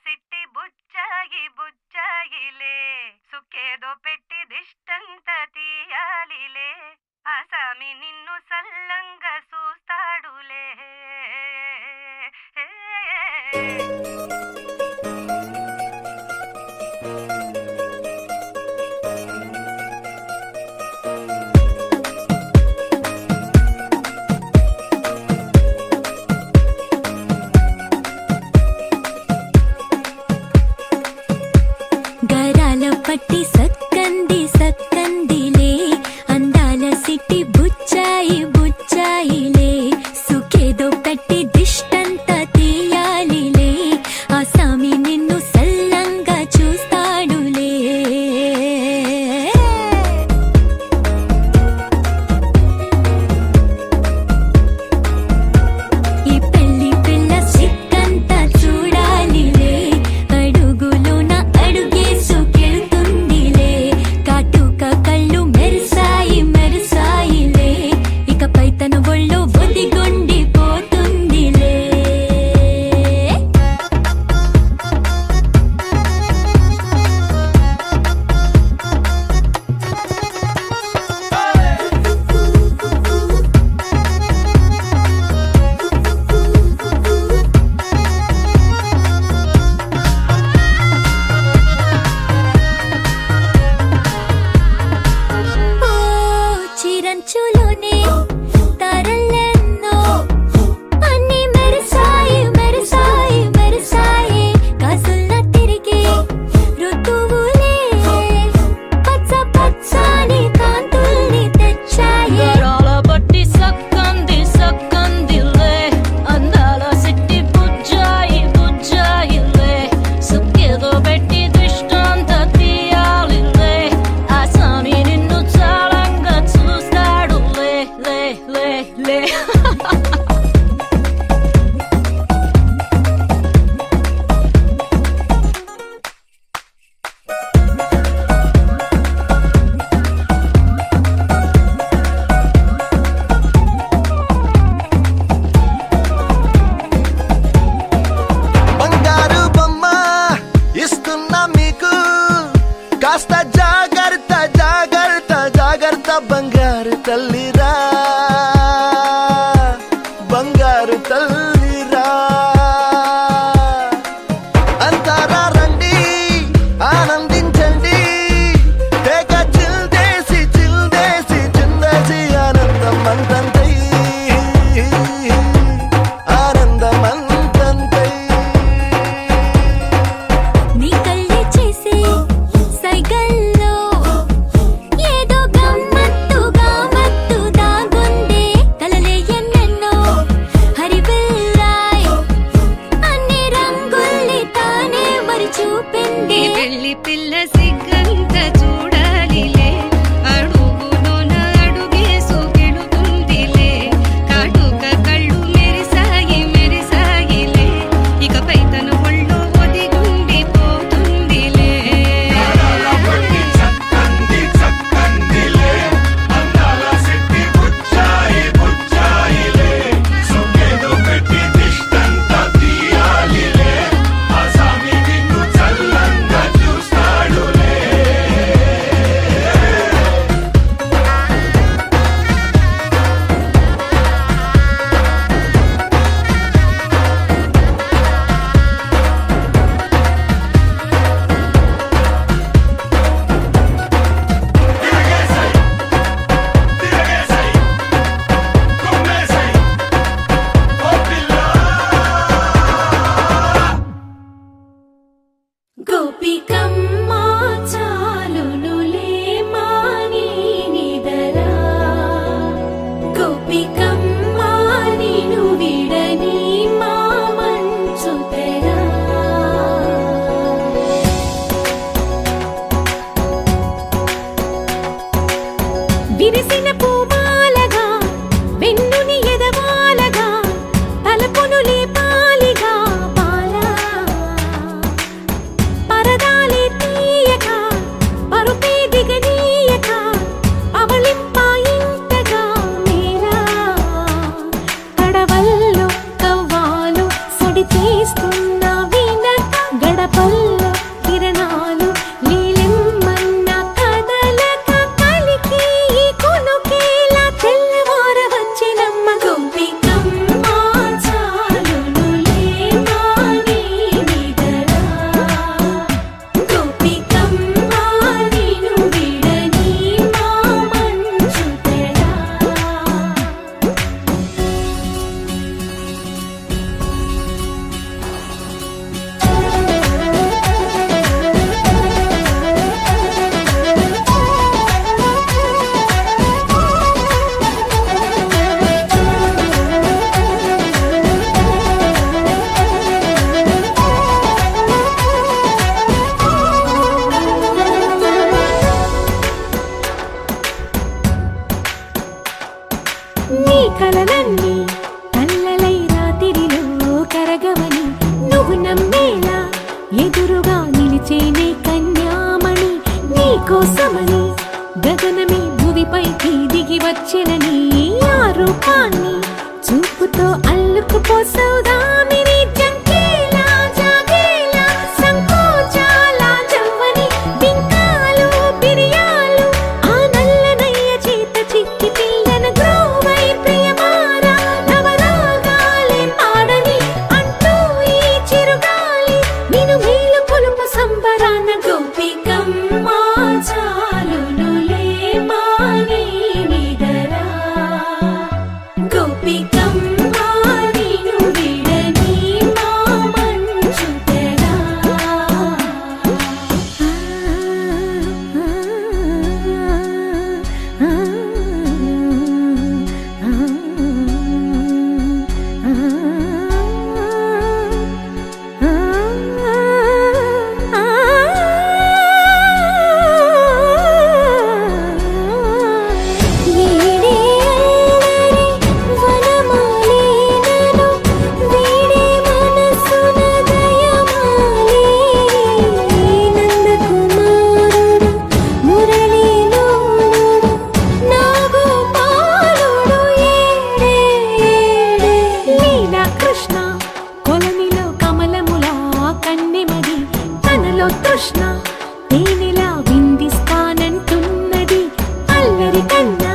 సిట్టి బుచ్చాయి బుచ్చాయిలే సుక్కేదో పెట్టి దిష్టంత తీయాలిలే ఆసామి నిన్ను సల్లంగా చూస్తాడులే. పట్టి సక్కంది సక్కందిలే అందాల సిట్టి బుచ్చాయి బుచ్చాయిలే సుఖేదో పెట్టి దిష్టంత తీయాలిలే ఆసామి నిన్ను సల్లంగా చూస్తాడులే. ఈ పెళ్లి పిల్ల సిక్కంతా చూడాలిలే అడుగులోన అడుగేసు కళ్ళు మెరిసాయి మెరిసాయిలే ఇకపై తన ఒళ్ళో ఒదిగొండి పోతుందిలే. చిరంచులోనే తరలెన్నో అన్ని మెరిసాయి మెరిసాయి మెరిసాయి కాసుల్ల తిరిగి ఋతువులే పచ్చ పచ్చని కాంతుల్ని తెచ్చాయి. గరాల బట్టి సక్కంది సక్కందిలే అందాల సిట్టి బుజ్జాయి బుజ్జాయిలే సుక్కేదో పెట్టి దిష్టంత తీయాలిలే ఆసామి నిన్ను చాలంగా చూస్తాడు లే లే లే లే. బంగారు బొమ్మ ఇస్తున్నా మీకు కాస్త జాగ్రత్త జాగ్రత్త జాగ్రత్త బంగారు తల్లిరా బంగారు తల్లిరా అంతారా రండి ఆనందించండి తెగ చిల్దేసి చిల్దేసి చిందేసి ఆనందం అంతంతై ఆనందం అంతంతై. నీ కళ్ళే చేసే సైగల్లో ఏదో గమ్మత్తుగా మత్తు దాగుందే కలలే ఎన్నెన్నో హరివిల్లాయ్ అన్ని రంగుల్ని తానే మరి చూపింది. పెళ్లి పిల్ల సిగ్గంత చూడాలిలే అడుగులోన అడుగేసు గెలుతుందిలే కాటుక కళ్ళు మెరిసాయి మెరిసాయిలే ఇకపై తన ఒళ్ళో ఒదిగుండి పోతుందిలే. గోపికమ్మ చాలునులే మాని నిదరా గోపికమ్మ నిను విడని మా మంచు తెరా. విరిసిన పూమాలగా వెన్నుని ఎదవాలగా తలపును లేపాలిగా పాలా పరదాలి ఎదురుగా నిలిచేనే కన్యామణి నీకోసమని గగనమే భువిపైకి దిగి వచ్చినని ఆ రూపాన్ని చూపుతో అల్లుకుపోసౌదామిని జంకేలా జాగేలా సంకోచాల జవ్వని బింకాలు బిరియాలు ఆ నల్లనయ్య చేత చిక్కి పిల్లన గ్రోవై ప్రియమారా నవరాగాలే పాడని అంటూ ఈ చిరుగాలి నిను మేలు కొలుపు సంబరాన గోపికమ్మ చాలునులే మాని నిదరా గోపికమ్మ నిను విడని మా మంచు తెరా కృష్ణ తేనెలా విందిస్తానంటున్నది అల్లరి కన్నా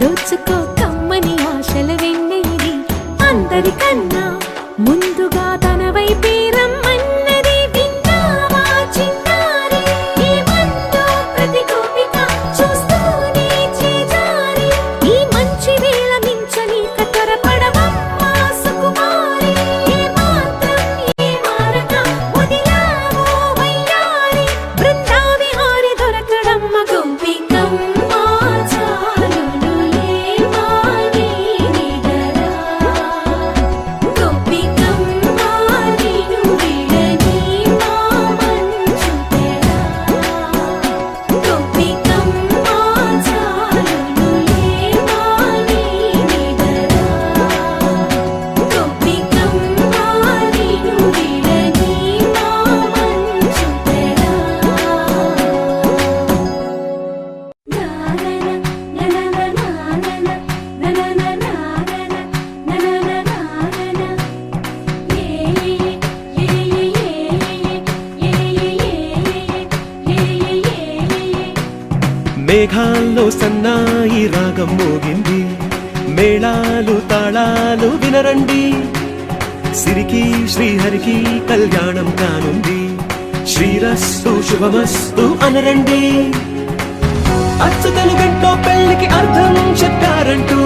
దోచుకో కమ్మని ఆశల వెన్నెయిది అందరికన్నా ముందుగా తన వైపే రమ్మన్నది విన్నావా చిన్నారి ఏమందో ప్రతి గోపిక చూస్తూనే చేజారి ఈ మంచి వేళ మించని కతరపడవమ్మా సుకుమారి ఏ మాత్రం ఏ మారక వదిలావో వయ్యారి బృందావిహారి దొరకడమ్మ గోపికమ్మ చాలునులే మాని నిదరా గోపికమ్మ నిను విడని మా మంచు తెరా గోపికమ్మ చాలునులే మాని నిదరా గోపికమ్మ నిను విడని మా మంచు తెరా మేఘాల్లో సన్నాయి రాగం మోగింది మేళాలు తాళాలు వినరండి సిరికి శ్రీహరికి కళ్యాణం కానుంది శ్రీరస్తు శుభమస్తు అనరండి అచ్చు తెలుగంట్లో పెళ్లికి అర్థం చెప్పారంటూ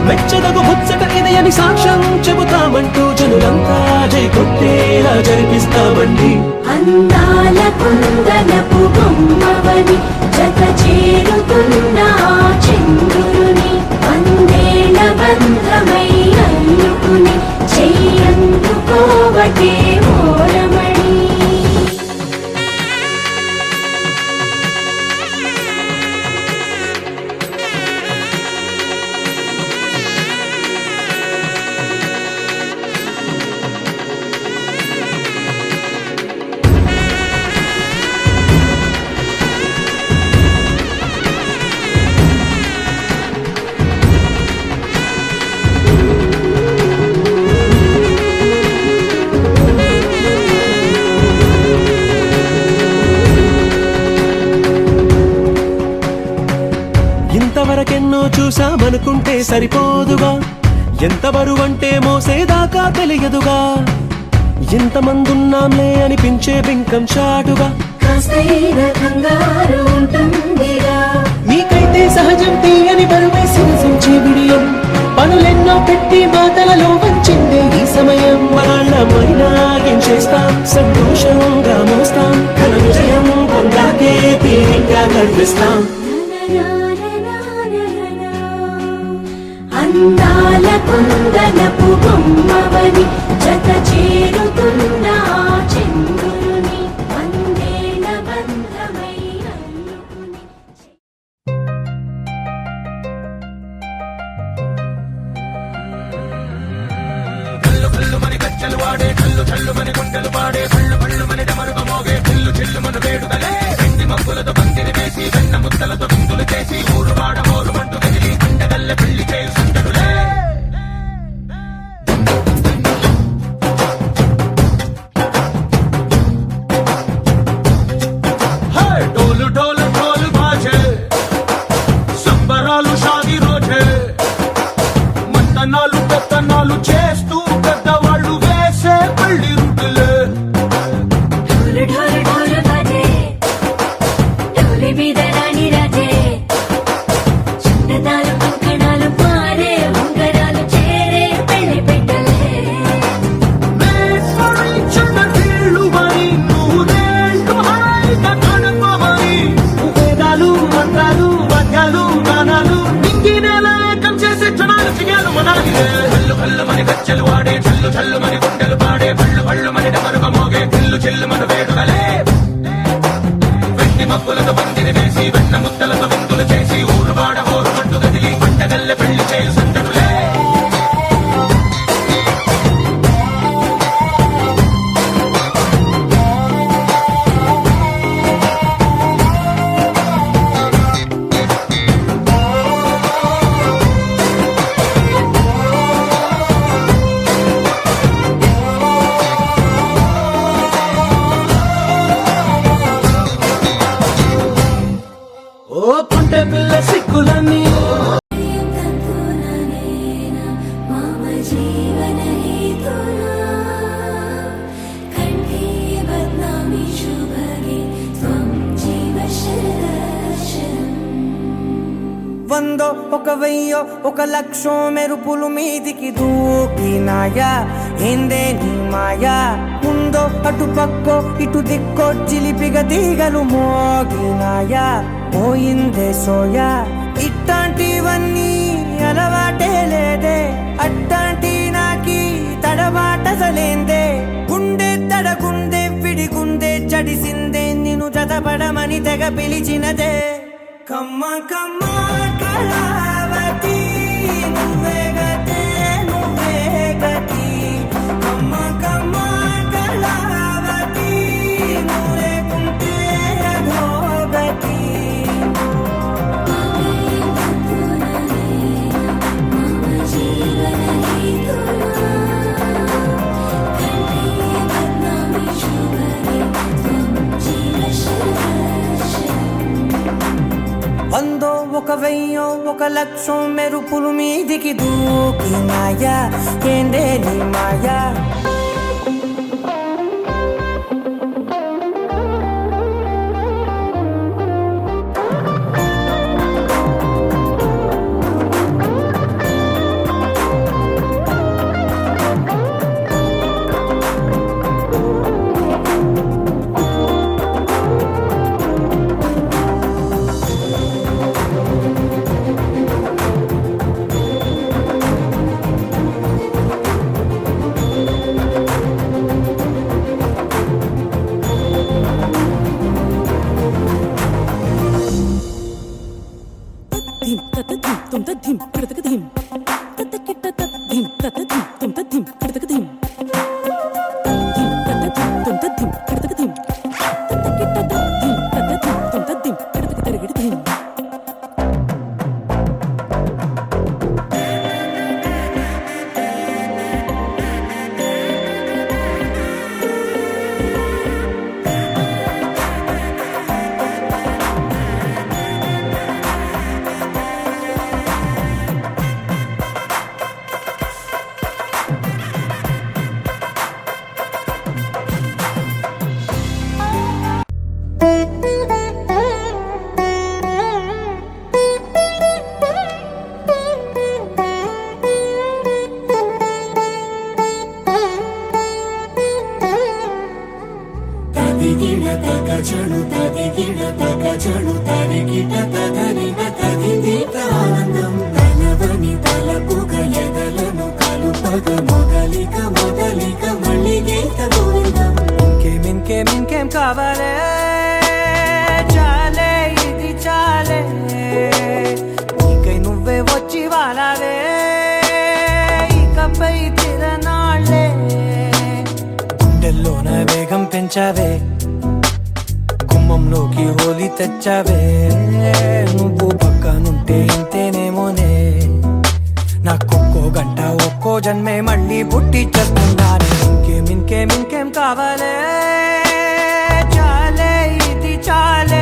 మెచ్చదగు ముచ్చట ఇది అని సాక్ష్యం చెబుతామంటూ జనులంతా జై కొట్టేలా జరిపిస్తామండి అందాల కుందనపు బొమ్మవని జత చేరుతున్న చంద్రుని వందేళ్ల బంధమై అల్లుకుని చెయ్యందుకోవటే ఓరమణి ఇంతవరకెన్నో చూసామనుకుంటే సరిపోదుగా ఎంత బరువంటే మోసేదాకా తెలియదుగా ఎంతమందున్నాంలే అనిపించే బింకం చాటుగా కాస్తైన కంగారు ఉంటుందిగా మీకైతే సహజం తీయని బరువేసిన సంచే బిడియం పనులెన్నో పెట్టి మాటలలో వంచిందే ఈ సమయం వాళ్ళమైనా ఏం చేస్తాం సంతోషంగా మోస్తాం ఘన విజయం పొందాకే తీరిగ్గా కనిపిస్తాం అందాల కుందనపు బొమ్మవని జత చేరుతున్న చంద్రుని వందేళ్ల బంధమై అల్లుకుని కళ్ళు కళ్ళు మని కచ్చలు వాడే కళ్ళు చల్లు మని గుండెలు పాడే కళ్ళు కళ్ళు మని డమరు మబ్బులతో పందిరి వేసి వెన్న ముద్దలతో విందులు చేసి ఊరు వాడ ఊరు పట్టు గదిలి పంటగల్లె పెళ్లి చేయు సందడులే. ఓ పుంట పిల్ల సిక్కులన్నీ మమ జీవన హేతునా కంఠే బద్నామి శుభగే త్వం జీవ శరశరం. వందో ఒక వెయ్యో ఒక లక్షో మెరుపులు మీదికి దూకినాయా ఏందే నీ మాయా. ముందో అటు పక్కో ఇటు దిక్కో చిలిపిగ తీగలు మోగినాయా పోయిందే సోయా. ఇట్లాంటివన్నీ అలవాటే లేదే అట్లాంటి నాకి తడబాటసలేందే. గుండె తడగుందే విడిగుందే చడిసిందే నిన్ను జతపడమని తెగ పిలిచినదే. కమ్మ కమ్మ కళావతి నువ్వే గతే నువ్వే గతి. కమ్మ కమ్మ కళావతి నువ్వే కుంటే అధోగతి. మమ జీవన హేతునా కంఠే బద్నామి శుభగే త్వం జీవ శరశరం. వందో ఒక వెయ్యో ఒక లక్షో మెరుపులు మీదికి దూకినాయా ఏందే నీ మాయా. ధిం తత ధిం తుం త ధిం కడతక ధిం తత కిట్ట తత ధిం తత ధిం తుం త ధిం కడతక ధిం ధిం తత ధిం తుం త ధిం కడతక ధిం తత కిట్ట తత ధిం తత ధిం తుం త ధిం కడతక తరగడి ధిం. తదిగిడ తగజడు తదిగిడ తగజడు తరిగిట తదరిన తదిదీత ఆనందం తలవని తలపుగ ఎదలను కలుపగ మొదలిక మొదలిక మళ్ళీ గీత గోవిందం. ఇంకేం కావాలే చాలే ఇది చాలే నీకై నువ్వే వచ్చి వాలావే ఇకపై తిరనాళ్ళే. గుండెల్లోన వేగం పెంచావే గుమ్మంలోకి హోలీ తెచ్చావే. నువ్వు పక్కనుంటే ఇంతేనేమోనే నాకొక్కో గంట ఒక్కో జన్మే మళ్ళీ పుట్టి చేస్తున్నానే. ఇంకేం కావాలే చాలే ఇది చాలే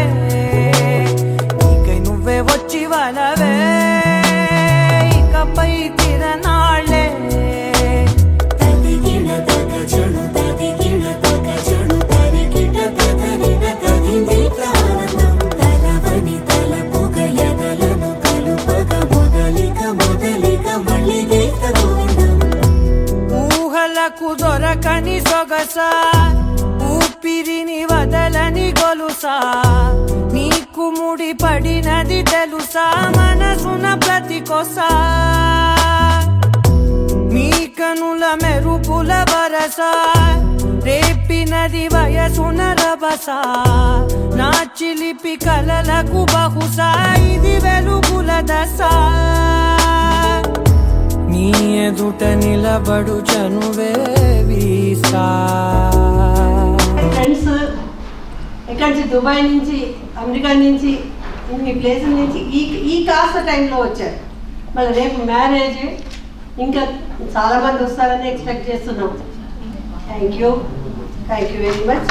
నీకై నువ్వే వచ్చి వాళ్ళవే ఇకపై తిరనాళ్ళే. తదిగిడ తగజడు తదిగిడ తగజడు తరిగిట తదరిన తదిదీత ఆనందం తలవని తలపుగ ఎదలను కలుపగ మొదలిక మొదలిక మళ్ళీ గీత గోవిందం. ఊహలకు దొరకని సొగసా ఊపిరిని వదలని గొలుసా నీకు ముడి పడినది తెలుసా మనసున ప్రతి కొసా. నీ కనుల మెరుపుల వరస రేపినది వయసున రభస నా చిలిపి కలలకు బహుశా ఇది వెలుగుల దశ నీ ఎదుట నిలబడు చనువే వీసా ఫ్రెండ్స్ ఎక్కడి నుంచి దుబాయ్ నుంచి అమెరికా నుంచి ఇన్ని ప్లేసుల నుంచి ఈ కాస్త టైంలో వచ్చారు. మళ్ళీ రేపు మ్యారేజ్ ఇంకా చాలామంది వస్తారని ఎక్స్పెక్ట్ చేస్తున్నాం. Thank you very much.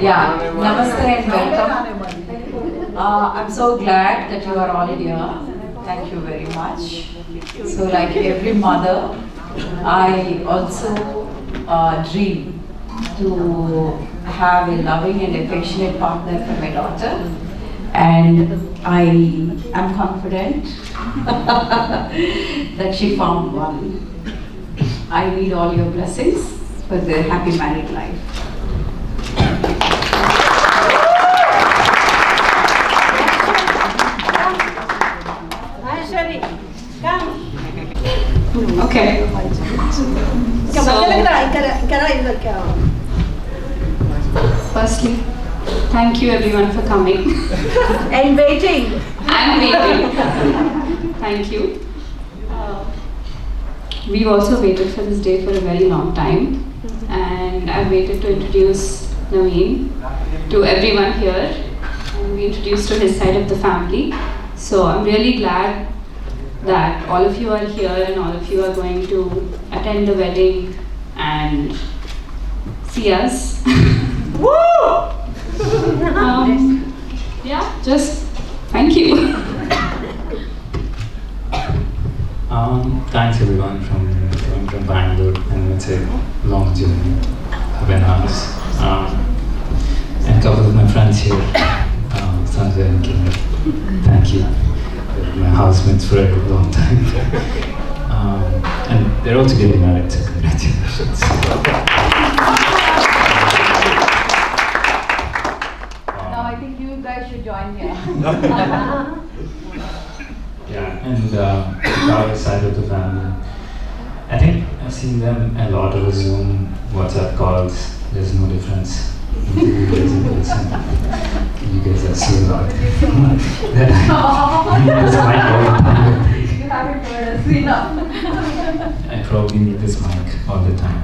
Yeah, namaste and welcome. I'm so glad that you are all here. Thank you very much. So like every mother, I also dream to have a loving and affectionate partner for my daughter. And I am confident that she found one. I need all your blessings for their happy married life. Okay. Firstly, thank you everyone for coming. And waiting. I'm waiting. Thank you. We've also waited for this day for a very long time, and I've waited to introduce Naveen to everyone here, and we introduced to his side of the family. So I'm really glad that all of you are here and all of you are going to attend the wedding and see us. Woo! Yeah, just thank you. Thanks everyone from Bangalore, and it's a long journey, very nice. And a couple of my friends here, Sanjay and Kiran, thank you. They're my housemates for a long time. And they're also getting married, so congratulations. Now I think you guys should join here. Yeah, and the other side of the family, I think I've seen them a lot over Zoom, WhatsApp calls. There's no difference. You guys in person. You guys are so loud. That I need this mic all the time. You haven't heard us enough. I probably need this mic all the time.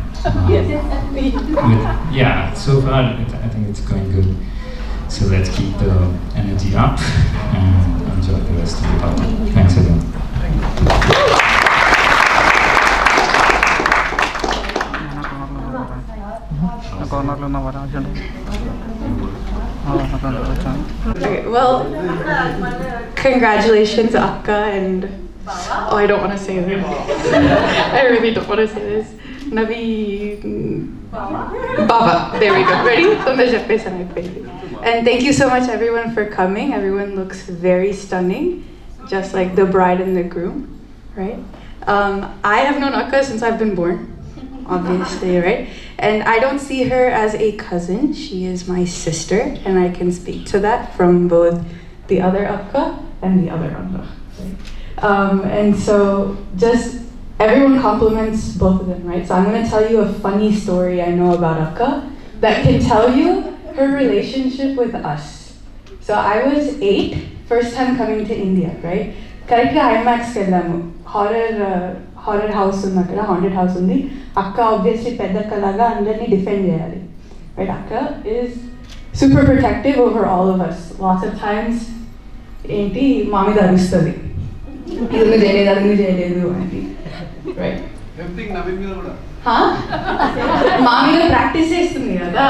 Yeah, so far I think it's going good. So let's keep the energy up and enjoy the rest of the party. Thanks again. Okay, well, congratulations, Akka, and I don't want to say this. I really don't want to say this. Baba. There we go. Ready? And thank you so much, everyone, for coming. Everyone looks very stunning, just like the bride and the groom, right? I have known Akka since I've been born, obviously, right? And I don't see her as a cousin. She is my sister, and I can speak to that from both the other Akka and the other Akka. Right? And so just everyone compliments both of them, right? So I'm going to tell you a funny story I know about Akka that can tell you her relationship with us. So I was 8, first time coming to India, right? Correctly, IMAX kellamu. Horror house unna kada, haunted house undi. Akka obviously pedda kalaga andarni defend cheyali. Right? Akka is super protective over all of us. Lots of times enti mamida arustadi. Idunu cheyaledu anti. Right? Everything Naveen మీద కూడా. మామీగా practice చేస్తుంది కదా.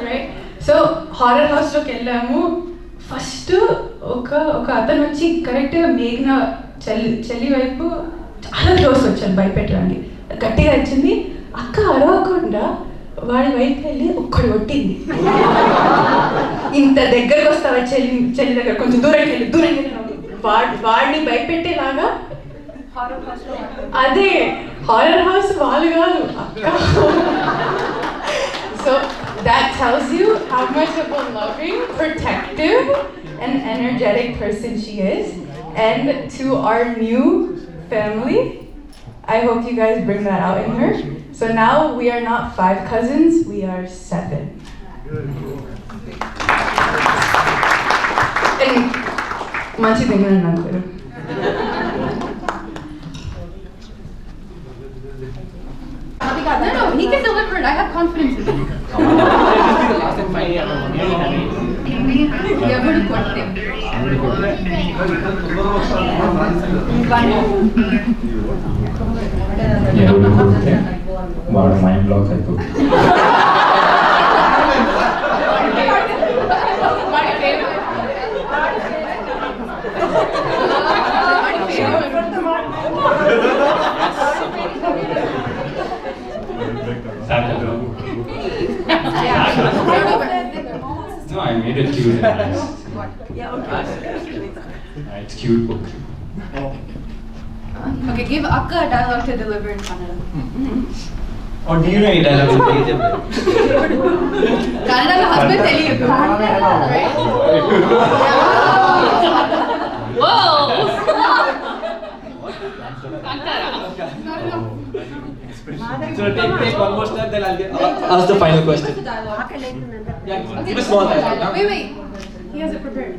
Right. So horror హౌస్లోకి వెళ్ళాము. First ఒక అతను వచ్చి కరెక్ట్గా మేఘన చెల్లి వైపు చాలా క్లోజ్ వచ్చాను భయపెట్టడానికి. గట్టిగా వచ్చింది. అక్క అరవకుండా వాడి వైపు వెళ్ళి ఒక్కడు కొట్టింది. ఇంత దగ్గరకు వస్తావా చెల్లి దగ్గర, కొంచెం దూరంకి వెళ్ళి వాడిని భయపెట్టేలాగా అదే హారర్ హౌస్ వాళ్ళు కాదు అక్క. So that tells you how much of a loving, protective, and energetic person she is. And to our new family, I hope you guys bring that out in her. So now we are not 5 cousins, we are 7. And manchi tingnan nantaru. No, he can deliver it. I have confidence in him. ఎవడు కొట్టే ఎవరు కొడితే వాడు mind block అయిపోతుంది. No, I made it cute and nice. It's cute book. Okay, give Akka a dialogue to deliver in Kannada. Or do you know any dialogue? Kannada ka husband teliyadu. Right? Whoa! So take one more step, then I'll get. Ask the final question. Yeah, give a small dialogue. Wait. He has it prepared.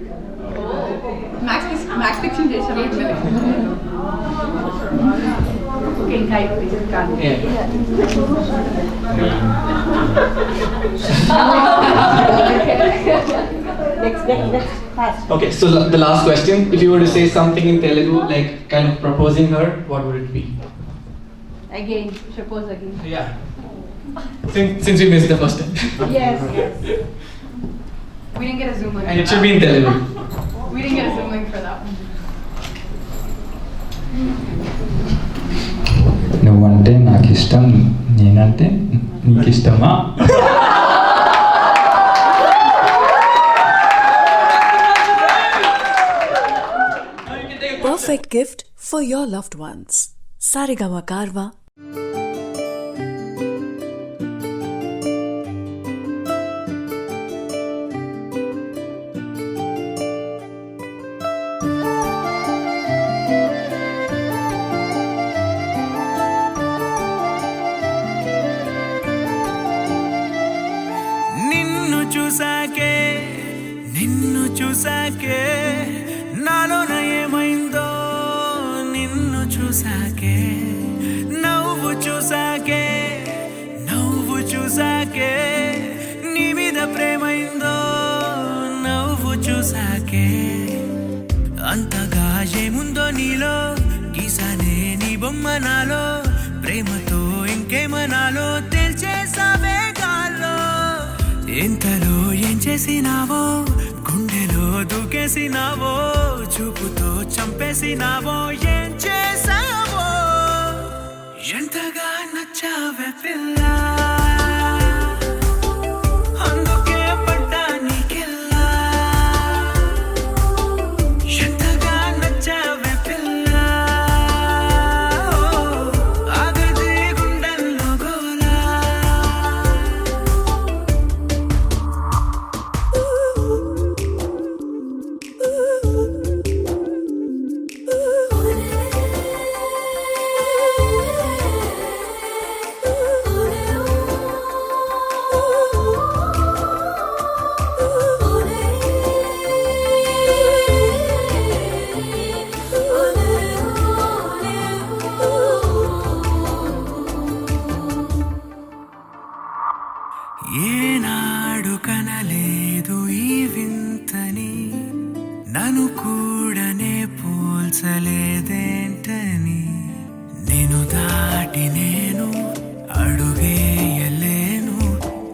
Max fiction చేశాను. Okay, guys, we just can't. Next, fast. Okay, so the last question. If you were to say something in Telugu, like kind of proposing her, what would it be? Again, suppose again. Yeah. Since we missed the first time. Yes. We didn't get a Zoom link. And it should be in Telugu. We didn't get a Zoom link for that one. నువ్వంటే నాకు ఇష్టం, నేనంటే నీకు ఇష్టమా? Perfect gift for your loved ones. Saregama Karva. నిన్ను చూసాకే నాలోన ఏమైందో నిన్ను చూసాకే నవ్వు చూసాకే నీ మీద ప్రేమైందో నవ్వు చూసాకే అంతగా ఏముందో నీలో గీసానే నీ బొమ్మ నాలో ప్రేమతో ఇంకేమనాలో తెలిచేసావే గాల్లో ఎంతలో ఏం చేసినావో గుండెలో దూకేసినావో చూపుతో చంపేసినావో ఏం చేసావో ఎంతగా నచ్చావే పిల్ల అందుకే పడ్డా నీకెల్లా ఎంతగా నచ్చావే పిల్ల ఆగదే గుండెల్లో గోలా ఏనాడు కనలేదు ఈ వింతని నన్ను కూడానే పోల్చలేదేంటని నేను దాటి నేను అడుగేయలేను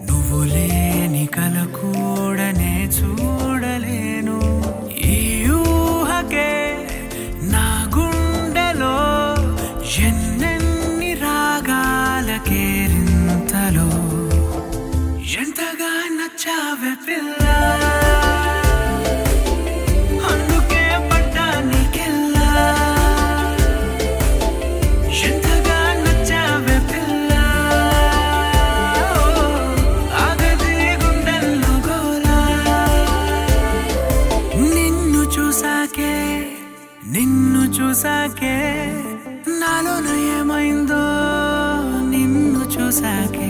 నువ్వు లేని కల కూడానే చూడలేను ఈ ఊహకే నా గుండెలో ఎన్నెన్ని రాగాల కేరింతలో ఎంతగా నచ్చావే పిల్ల అందుకే పడ్డా నీకెల్లా చూసాకే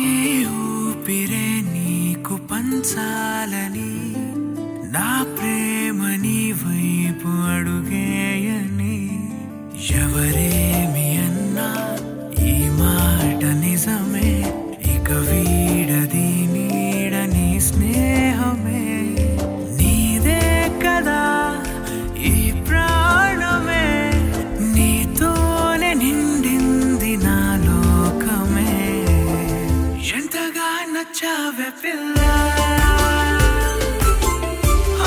ఏ ఊపిరే నీకు పంచాలని నా ప్రేమ నీ వైపు అడుగేయని ఎవరేమి అన్నా ఈ మాట నిజమే ఇక వీడది నీడని స్నేహమే నీదే కదా ఈ ప్రాణమే నీతోనే నిండింది నా లోకమే ఎంతగా నచ్చావే పిల్ల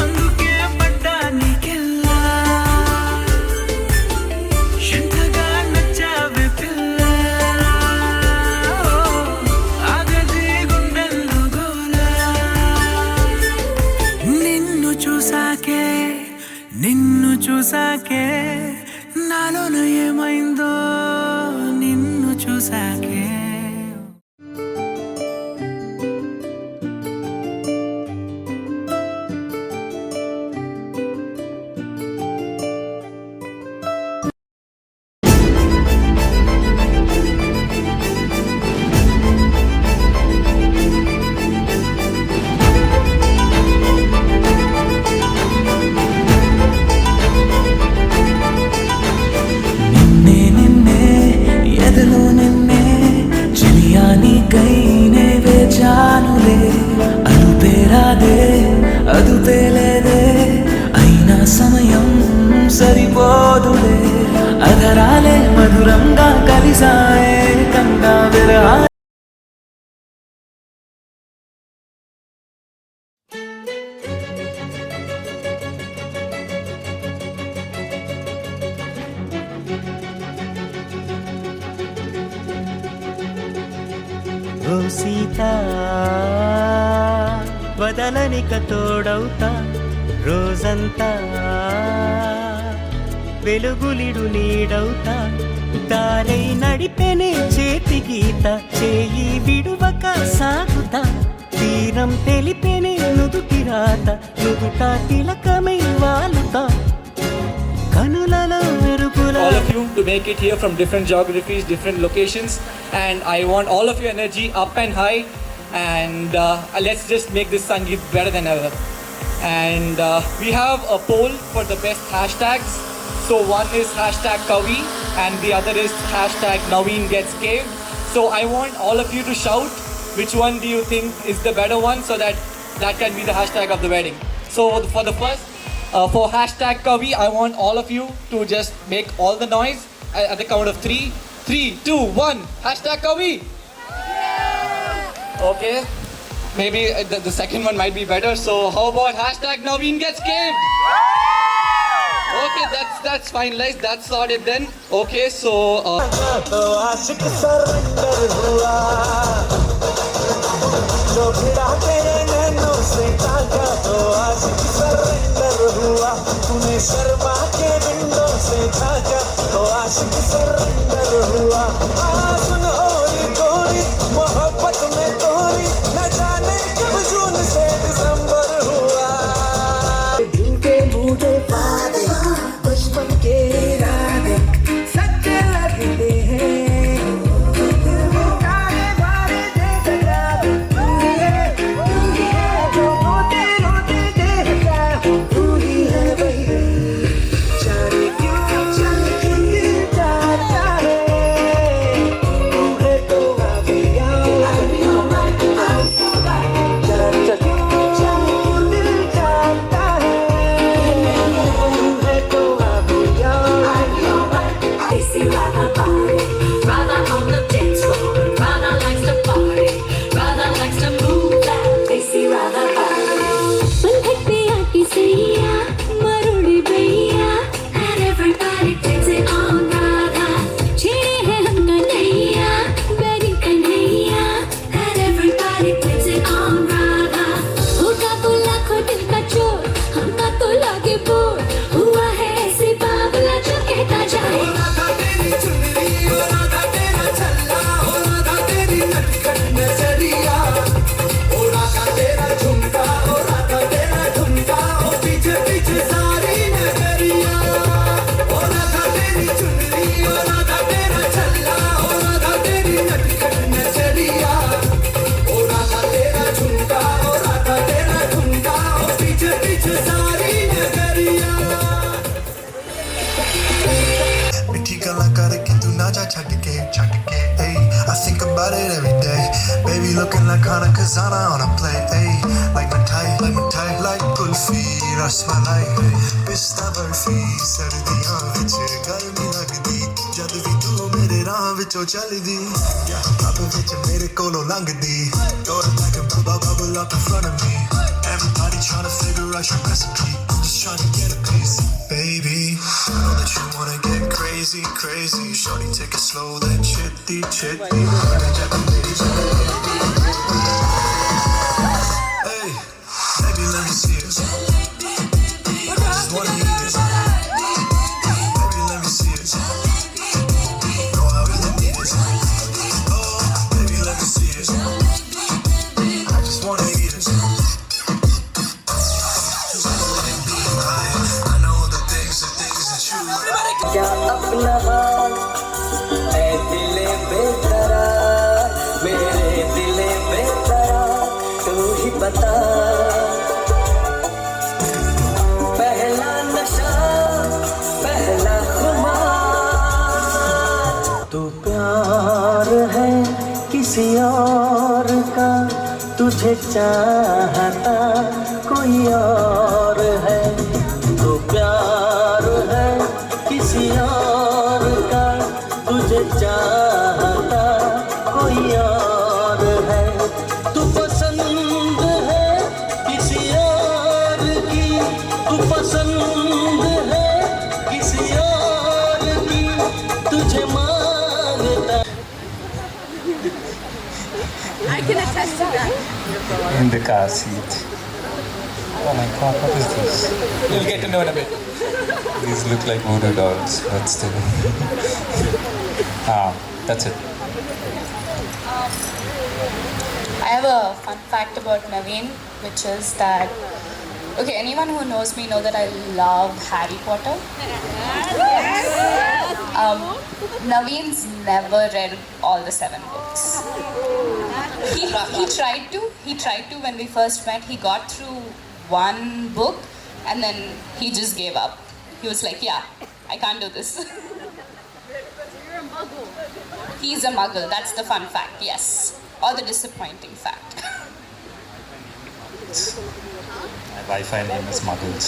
అందుకే పడ్డా నీకెల్లా ఎంతగా నచ్చావే పిల్ల ఆగది గుండెల్లో గోలా నిన్ను చూసాకే నాలోన ఏమైందో నిన్ను చూసాకే ఎదలో నిన్నే చిలియానికైనే వేచానులే అదుపేరాదే అదుపేలేదే అయినా సమయం సరిపోదులే అధరాలే మధురంగా కలిసాయే కంగా విరహా ఓ సీత వదలనిక తోడవుతా రోజంతా వెలుగులిడు నీడవుతా దారై నడిపెనే చేతి గీత చేయి విడువక సాగుతా తీరం తెలిపెనే నుదుటి రాత నుదుట తిలకమై వాలుతా కనులలో మెరుపుల all of you to make it here from different geographies, different locations, and I want all of your energy up and high, and let's just make this Sangeet better than ever. And we have a poll for the best hashtags. So one is hashtag Kavi and the other is hashtag Naveen Gets Caved. So I want all of you to shout which one do you think is the better one, so that can be the hashtag of the wedding. So for the first for hashtag Kavi, I want all of you to just make all the noise at the count of 3. 3, 2, 1. Hashtag Kavi. Okay. Maybe the second one might be better. So how about hashtag Naveen Gets Caved? Okay, that's fine, guys. That's sorted then. Okay, so Sharma के window से झांका तो आशिक surrender हुआ सुन ओरी गोरी मोहब्बत में तोरी न जाने कब जून से दिसंबर हुआ दिल के बूढ़े पादे बचपन के इरादे सच्चे लगते हैं looking like Khana Khazana on a plate, ayy. Like mithai, like kulfi, rasmalai, pista barfi. Sardiyan vich garmi lagdi, jad vi tu mere raah vichon chaldi. Ab vich mere kolo langdi, you're like a bubble up in front of me. Everybody trying to figure out your recipe. I'm just trying to get a piece, baby. I know that you wanna get crazy, crazy. Shorty, take it slow, then chitty, chitty. Hey, baby, let me see it. I just wanna eat it. Baby, let me see it. No, I really need it. Oh, baby, let me see it. I just wanna eat it. I know the things that you क्या अपना हाल ऐ दिले बेकरार, मेरे दिले बेकरार, तू ही बता। पहला नशा, पहला खुमार, तू प्यार है किसी और का, तुझे चाहता कोई और है। तू प्यार है किसी और का, तुझे चाहता कोई और है। तू पसंद है किसी और की, तू पसंद है किसी और की, तुझे मांगता। I can attest to that. In the car seat. Oh my god, what is this? You'll get to know in a bit. These look like voodoo dolls, but still. That's it. I have a fun fact about Naveen, which is that, okay, anyone who knows me know that I love Harry Potter. Naveen's never read all the 7 books. He tried to when we first met. He got through 1 book and then he just gave up. He was like, yeah, I can't do this. He's a muggle, that's the fun fact, yes. Or the disappointing fact. My Wi-Fi name is Muggles.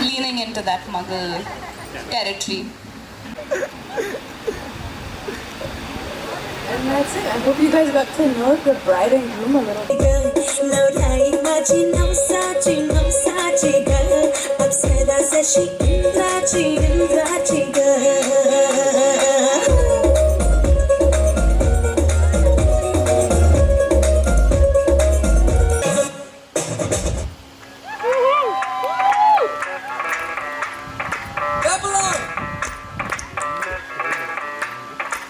Leaning into that muggle territory. And that's it. I hope you guys got to know the bride and groom a little bit.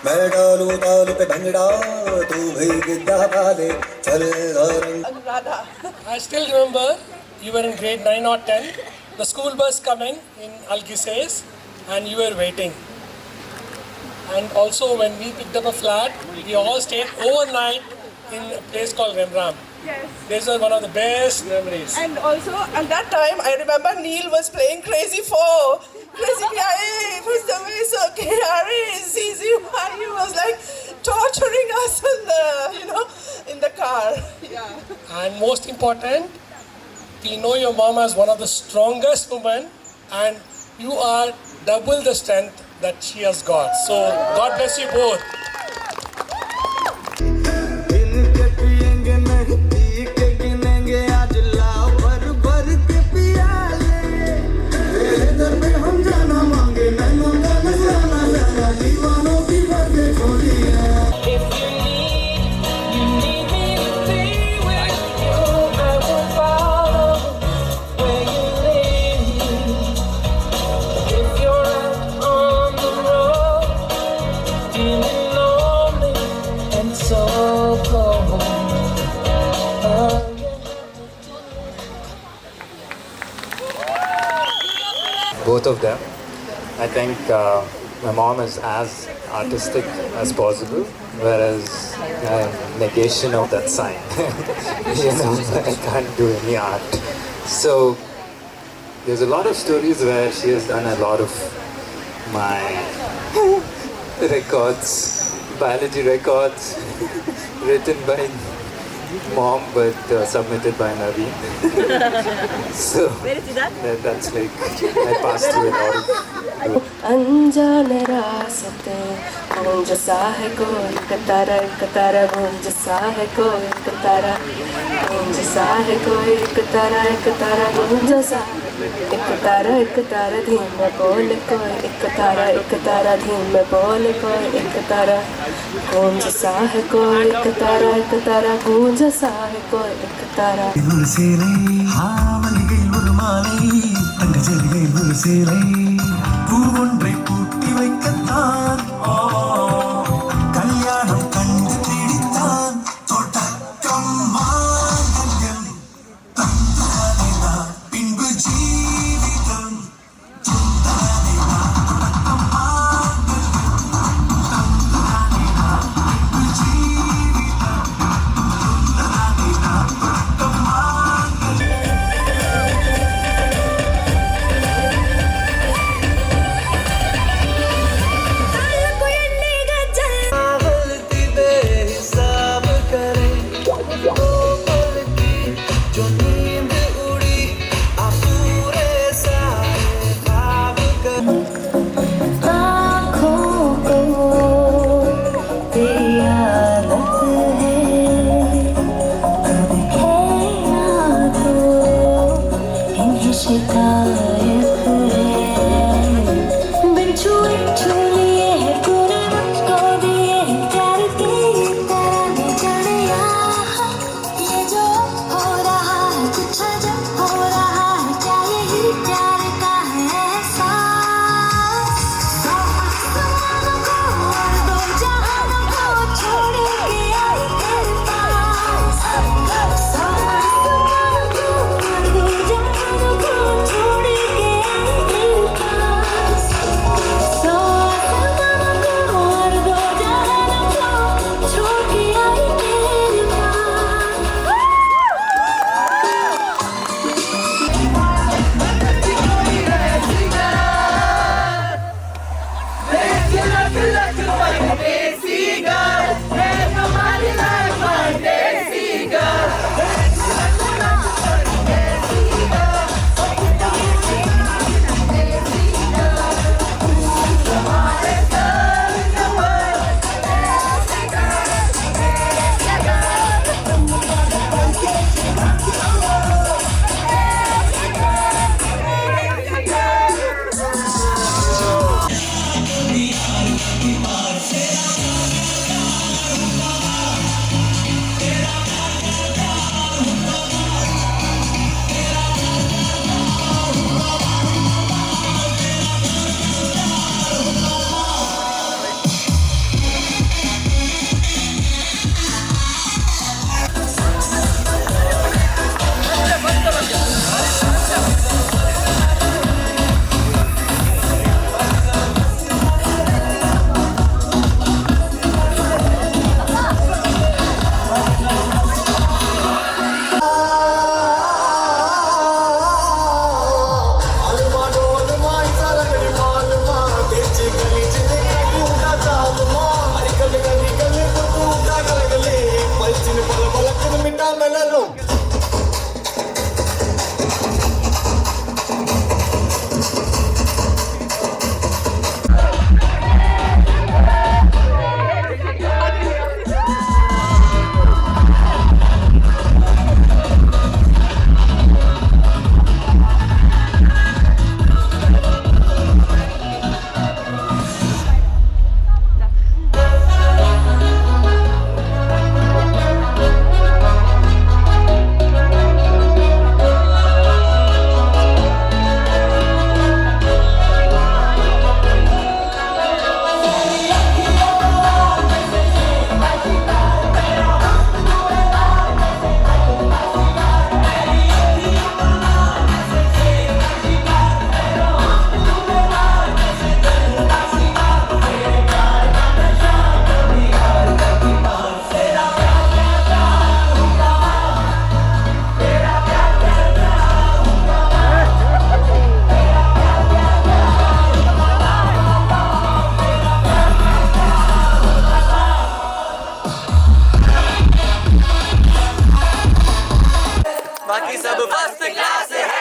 मैं डालूं ताल पे भंगड़ा, तू भी गिद्दा पाले, चल I still remember you were in grade 9 or 10, the school bus coming in Algiers and you were waiting. And also when we picked up a flat, we all stayed overnight in a place called Remram. Yes. These are one of the best memories. And also, at that time, I remember Neil was playing Crazy 4. Crazy Piae, Mr. Mesa, Zizi, he was like torturing us in the car. Yeah. And most important, we know your mom as one of the strongest women and you are double the strength that she has got. So God bless you both. Both of them. I think my mom is as artistic as possible, whereas negation of that sign. I can't do any art. So there's a lot of stories where she has done a lot of my records, biology records. written by mom but submitted by Naveen. So that's like I passed through it all. अनजान रास्ते गूंज सा है कोई एक तारा गूंज सा है कोई एक तारा गूंज सा है कोई एक तारा गूंज सा एक तारा धीम में बोल कोई एक तारा धीम में बोल कोई एक तारा गूंज सा है कोई एक तारा गूंज सा है कोई एक तारा ஒரு சேலை மல்லிகையில் ஒரு மாலை தங்க ஜரிகையில் ஒரு சேலை பூ ஒன்றை பூட்டி வைக்கத்தான் கல்யாணம் கண்டு தேடித்தான் தொடக்கம் மாங்கல்யம் தந்தானேனா பின்பு ஜீவிதம் தந்தானேனா தொடக்கம் மாங்கல்யம் தந்தானேனா பின்பு ஜீவிதம் தந்தானேனா தொடக்கம் மாங்கல்யம் बाकी सब फर्स्ट क्लास है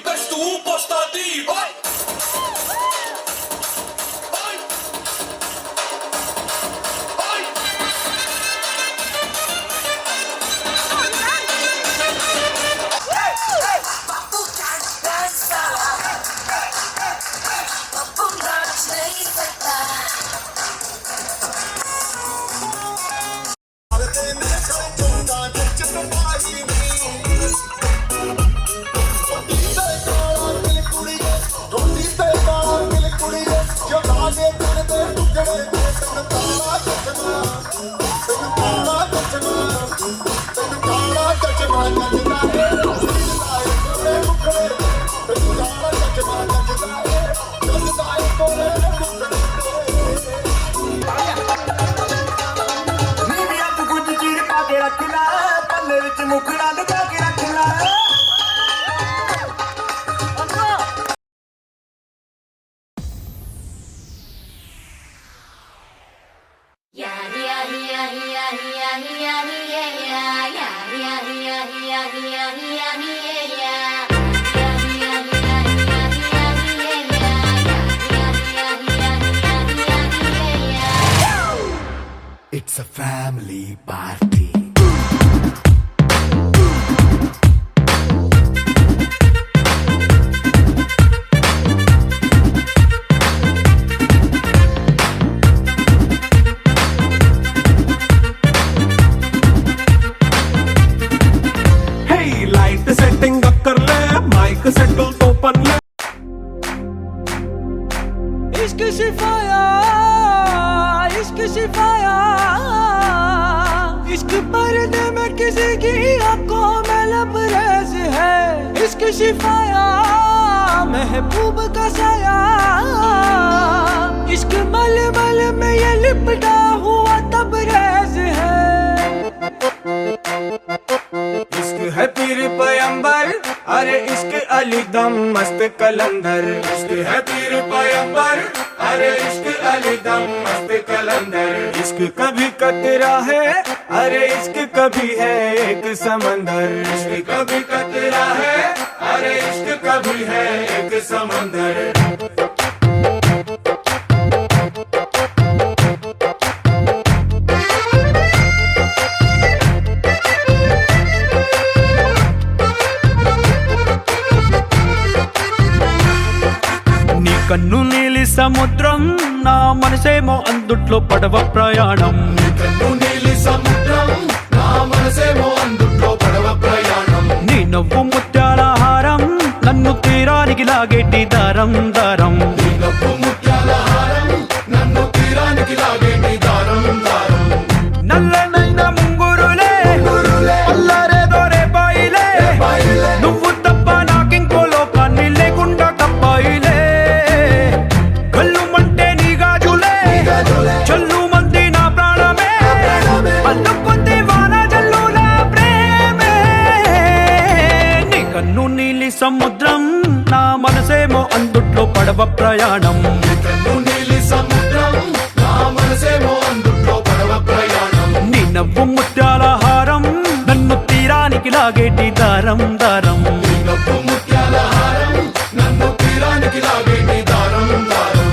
Best upostati, vai! It's a family party. Hey, light setting up कर ले, mic settle तो पन ले. इश्क सिफाया, इश्क सिफाया, इश्क पर्दे में किसी की आंखों में लबरेज है. इश्क सिफाया, महबूब का साया, इश्क मलमल में ये लिपटा हुआ तबरेज है. इश्क है पीर पैगंबर, अरे इश्क अली दम मस्त कलंदर. इश्क है पीर पैगंबर, अरे इश्क अली दम मस्त कलंदर. इश्क कभी कतरा है, अरे इश्क कभी है एक समंदर. इश्क कभी कतरा है, अरे इश्क कभी है एक समंदर. కన్ను నీలి సముద్రం నా మనసేమో అందుట్లో పడవ ప్రయాణం. కన్ను నీలి సముద్రం నా మనసేమో అందుట్లో పడవ ప్రయాణం. నీ నవ్వు ముత్యాల హారం నన్ను తీరానికి లాగేటి దారం దారం. నీ నవ్వు ముత్యాల హారం నన్ను తీరానికి లాగేటి దారం దారం. నల్లనైన ముంగురులే అల్లారేదో రే బాయిలే, నువ్వు తప్ప నాకింకో లోకాన్ని లేకుండా కప్పాయిలే. చల్లు మంది నా ప్రాణమే, అల్లుకుంది వాన జల్లుల ప్రేమే. నీ కన్ను నీలి సముద్రం నా మనసేమో అందుట్లో పడవ ప్రయాణం. నీ కన్ను నీలి సముద్రం నా మనసేమో అందుట్లో పడవ ప్రయాణం. నీ నవ్వు ముత్యాల హారం నన్ను తీరానికి లాగేటి దారం దారం. నీ నవ్వు ముత్యాల హారం నన్ను తీరానికి లాగేటి దారం దారం.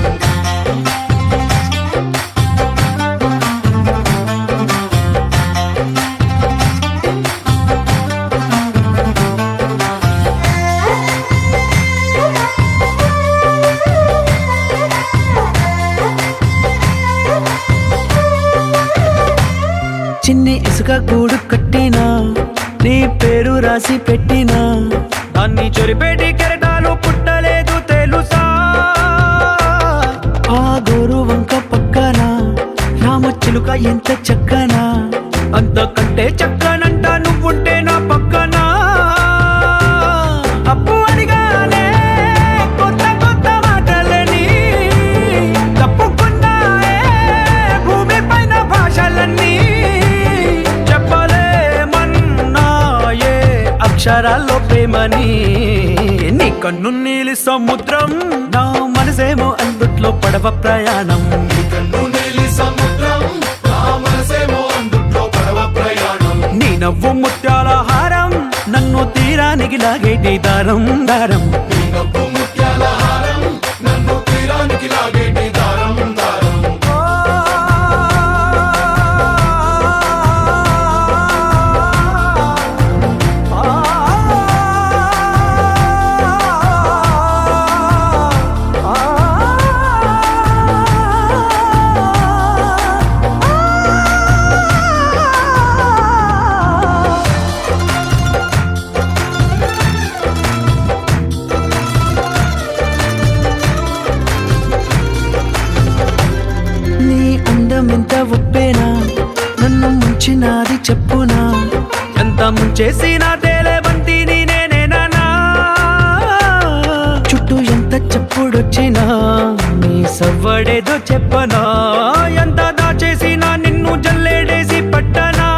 పేరు రాసి పెట్టినా దాన్ని చొరిపేటి కెరటాలు పుట్టలేదు తెలుసా. ఆ గోరు వంక పక్కన రామచిలుక ఎంత చక్కనా, అంతకంటే చక్కనంట నువ్వుంటే నా పక్కన. అప్పు అడిగానే కొత్త కొత్త మాటలని, తప్పుకున్నాయే భూమి పైన భాషలన్నీ, చెప్పలేమన్నాయే అక్షరాల్లో ప్రేమని. నీ కన్ను నీలి సముద్రం, నా మనసేమో అందుట్లో పడవ ప్రయాణం. నీ నవ్వు ముత్యాల హారం, నన్ను తీరానికి లాగేటి దారం దారం. ఎంత ఒప్పేనా నన్ను ముంచినాది చెప్పునా, ఎంత ముంచేసినా తేలేవంటి నేనేనా. చుట్టూ ఎంత చెప్పుడొచ్చినా నీ సవ్వడేదో చెప్పనా, ఎంత దాచేసినా నిన్ను జల్లేడేసి పట్టనా.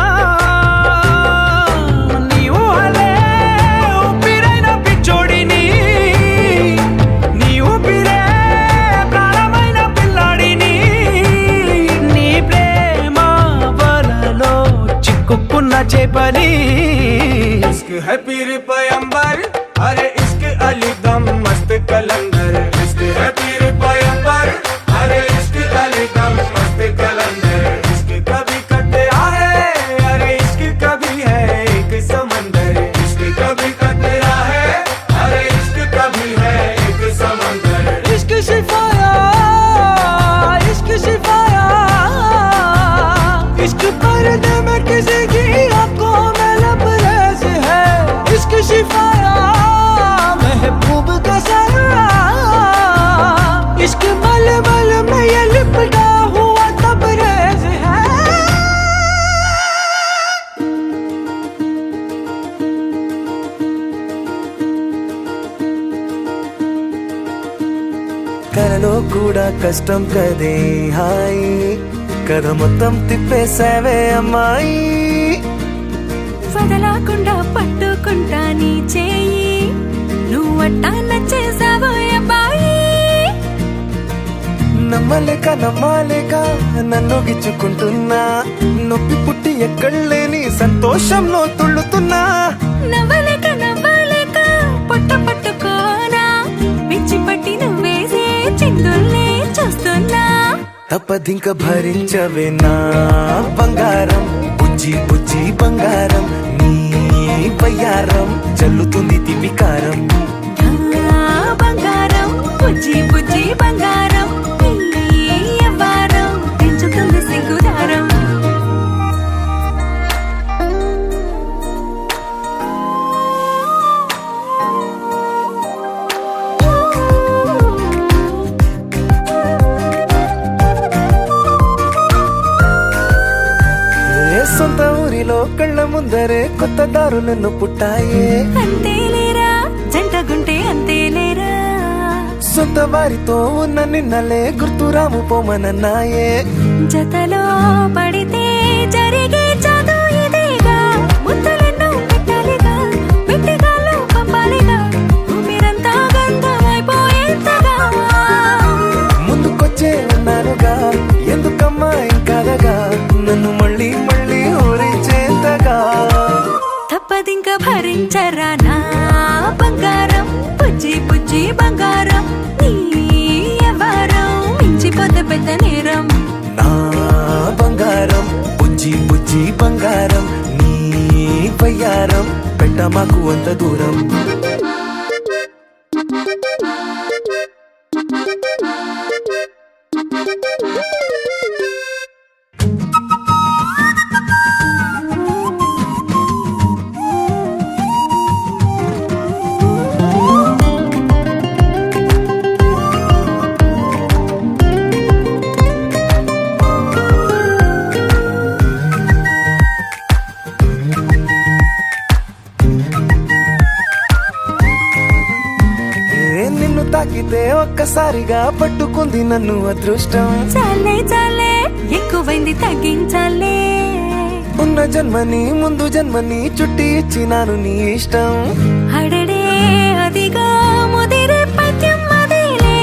నీ ఊహలే ఊపిరైన పిచ్చోడిని, నీ ఊపిరే ప్రాణమైన పిల్లాడిని. చిక్కుకున్న చేపని. ఇష్క్ హై పీర్ పయంబర్, అరే ఇష్క్ అలీ దమ్ మస్త్ కలందర్. ఇష్క్ హై పీర్ పయంబర్, అరే ఇష్క్ అలీ దమ్ మస్త్ కలందర్. ఇష్క్ కభీ కటే ఆహే, అరే ఇష్క్ కభీ హై ఏక్ సమందర్. ఇష్క్ కభీ కటే ఆహే, అరే ఇష్క్ కభీ హై ఏక్ సమందర్. ఇష్క్ శిఫాయా, ఇష్క్ శిఫాయా, इश्क पर्दे में किसी की आंखों में लबरेज है. इश्क शिफाया महबूब का साया, इश्क मलमल में ये लिपटा हुआ तबरेज है. కలలో కూడా కష్టం కదే హాయ్, కథ మొత్తం తిప్పేసావే అమ్మాయి. వదలకుండా పట్టుకుంటా నీ చేయి, నువ్వట్టా నచ్చేసావో అబ్బాయి. నమ్మలేక నమ్మాలేక నన్ను గిచ్చుకుంటున్నా, నొప్పి పుట్టి ఎక్కడలేని సంతోషంలో తుళ్ళుతున్నా. నవ్వలేక నవ్వలేక పొట్ట పట్టుకోనా, పిచ్చి పట్టి నువ్వేసే చిందుల్నే చూస్తున్నా. తప్పదింక భరించవే నా బంగారం, బుజ్జి బుజ్జి బంగారం. నీ వయ్యారం చల్లుతుంది తివికారం. బంగారం బుజ్జి బుజ్జి బంగారం, వారం పెంచుతుంది సిగ్గుదారం. సొంత ఊరిలో కళ్ళ ముందరే కొత్త దారులను పుట్టాయే. అంతేలేరా జంటగుంటే అంతేలేరా, సొంత వారితో ఉన్న నిన్నలే గుర్తురాము పోమనన్నాయే. జతలో పడితే జరిగే చదు ఇదేగా, ముద్దలెన్నో పెట్టాలిగా, పెట్టిగాల్లో పంపాలిగా, మీరంతా గంధమైపోయేంతగా. ముందుకొచ్చే ఉన్నానుగా, ఎందుకమ్మా ఇంకాదగా, నన్ను మళ్ళీ మళ్ళీ ఊరించేంతగా. తప్పదింక భరించరా నా బంగారం, బుజ్జి బుజ్జి బంగారం. నీ ఎవరం మించిపోతే పెద్ద నేరం. నా బంగారం బుజ్జి బుజ్జి బంగారం, నీ వయ్యారం పెట్ట మాకు అంత దూరం. తాకితే ఒక్కసారిగా పట్టుకుంది నన్ను అదృష్టం. చాలే చాలే ఎక్కువైంది తగ్గించాలే. ఉన్న జన్మని ముందు జన్మని చుట్టి ఇచ్చినాను నీ ఇష్టం. అడడే అదిగా ముదిరే పద్యం అదేలే.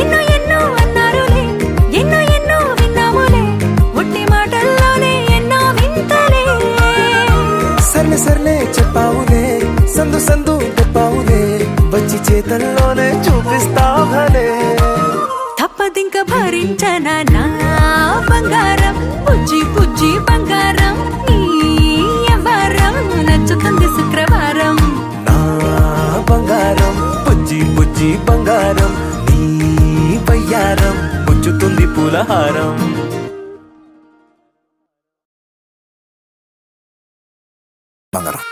ఎన్నో ఎన్నో అన్నారులే, ఎన్నో ఎన్నో విన్నాములే. ఒట్టి మాటల్లోనే ఎన్నో వింతలే. సర్లే సర్లే చెప్పావులే, సందు సందు చెప్పావులే. వచ్చి చేతల్లోనే చూపిస్తావులే. తప్పదింక భరించనా నా బంగారం, పుజ్జి పుజ్జి బంగారం. నీ యవ్వారం నచ్చుతుంది శుక్రవారం. నా బంగారం బుజ్జి బుజ్జి బంగారం. నీ బయ్యారం పుచ్చుతుంది పూలహారం. బంగారం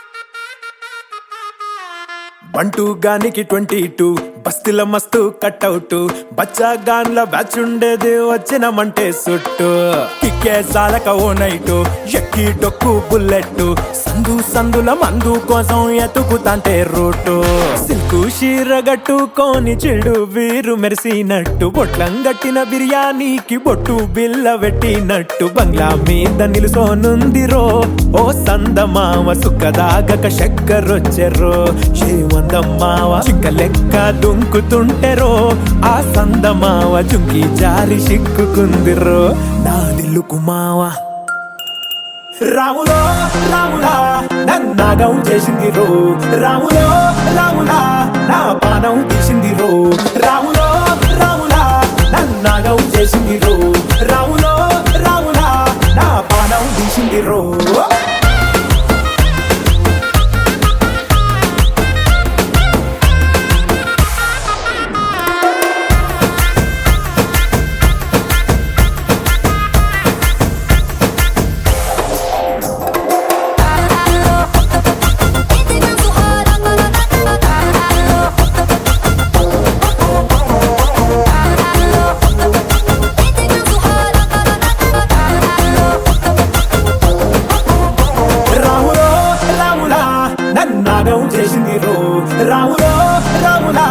బంటూ గానికి 22 బస్తిల మస్తు కట్అవుట్. బచ్చా గాన్ల బ్యాచ్ ఉండేది వచ్చినమంటే సుట్టు. కిక్కే సాలక ఓ నైటు ఎక్కి డొక్కు బుల్లెట్. సందు సందుల మందు కోసం ఎతుకుతాంటే రూటు. సిల్కు షీరగట్టుకోని చెడు వీరు మెరిసినట్టు. బొట్లం గట్టిన బిర్యానీకి బొట్టు బిల్ల పెట్టినట్టు. బంగ్లా మీద నిలుసోనుందిరో ఓ సందమావ. సుక్కదాగక చక్కరొచ్చెరో ఏమందమ్మావ. చిక్క లెక్క దుంకుతుంటెరో ఆ సందమావ. జుంకి జారి సిక్కుకుందిరో నా దిల్లుకు మావ. రాములో రాములా నన్నాగం చేసింది రో. రాములో రాములా నా పానం తీసింది రో. రాములో రాములా నన్నాగం చేసింది రో. రాములో రాములా నా పానం తీసింది రో. చేసింది రో. రాములో రాములా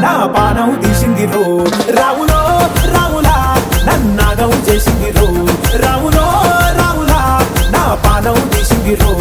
నా పానం తీసింది రో. రాములో రాములా నన్నాగం చేసింది రో. రాములో రాములా నా పానం తీసింది రో.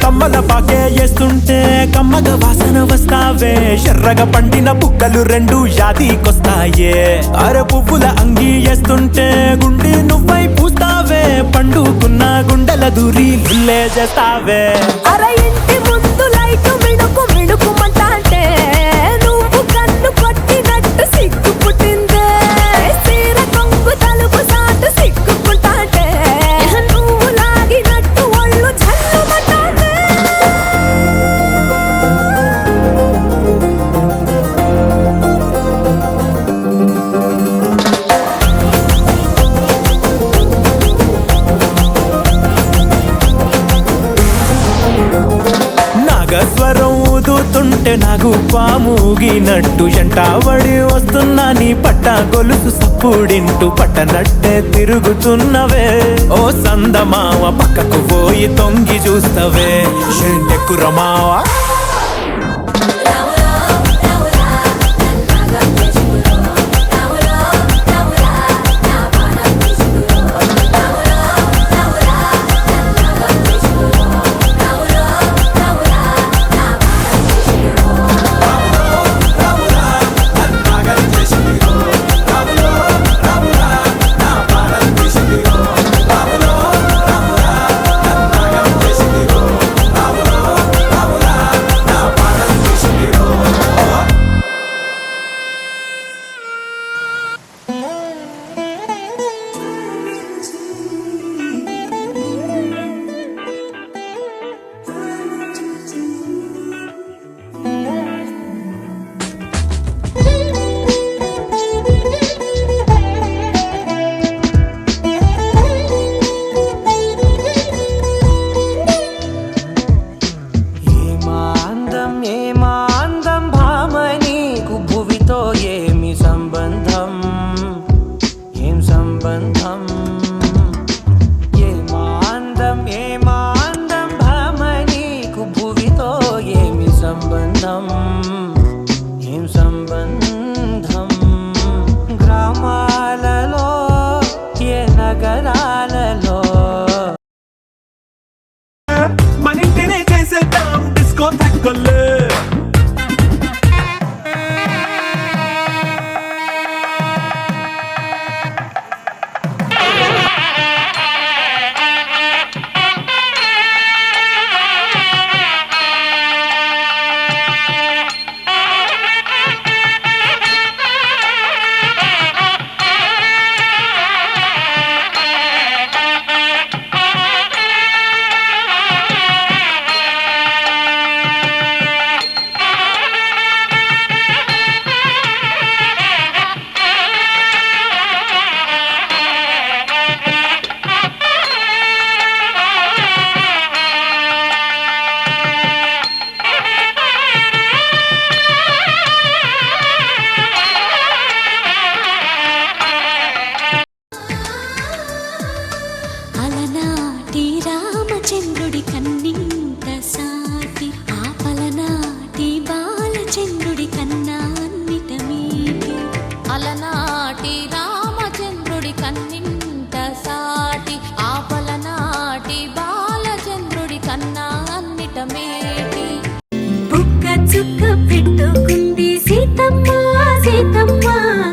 కమ్మల పాకే వేస్తుంటే కమ్మగ వాసన వస్తావే. ఎర్రగా పండిన బుక్కలు రెండు యాదికొస్తాయే. అర పువ్వుల అంగి వేస్తుంటే గుండి నువ్వై పూస్తావే. పండుకున్న గుండెల దూరి లుల్లే చేస్తావే. అర ఇంటి ముందు లైట్ మిణుకు మిణుకుమంటే నువ్వు కన్ను కొట్టినట్టు సిగ్గు పుట్టిందే. సీర కొంగు తలుపు సాటు సిగ్గుకుంటాంటే నువ్వు లాగినట్టు ఒళ్ళు జల్లుమంటాంటే. నాగస్వరం ఊదుతుంటే నాకు పాముగినట్టు. ఎంటావడి వస్తున్నా నీ పట్ట గొలుసు సప్పుడింటూ. పట్టనట్టే తిరుగుతున్నవే ఓ సందమావ. పక్కకు పోయి తొంగి చూస్తవే షెంటెక్కురమావా. బంధం ఏం సంబంధం గ్రామాలలో ఏ నగరాలలో మన ఇంటినే చేసేద్దాం డిస్కో తక్కువలే అలనాటి రామచంద్రుడి కన్నింత సాటి ఆపలనాటి బాలచంద్రుడి కన్నా అన్నిట మీటి అలనాటి రామచంద్రుడి కన్నింత సాటి ఆపలనాటి బాలచంద్రుడి కన్నా అన్నిట మేటి బుక్క చుక్క పెట్టుకుంది సీతమ్మ సీతమ్మ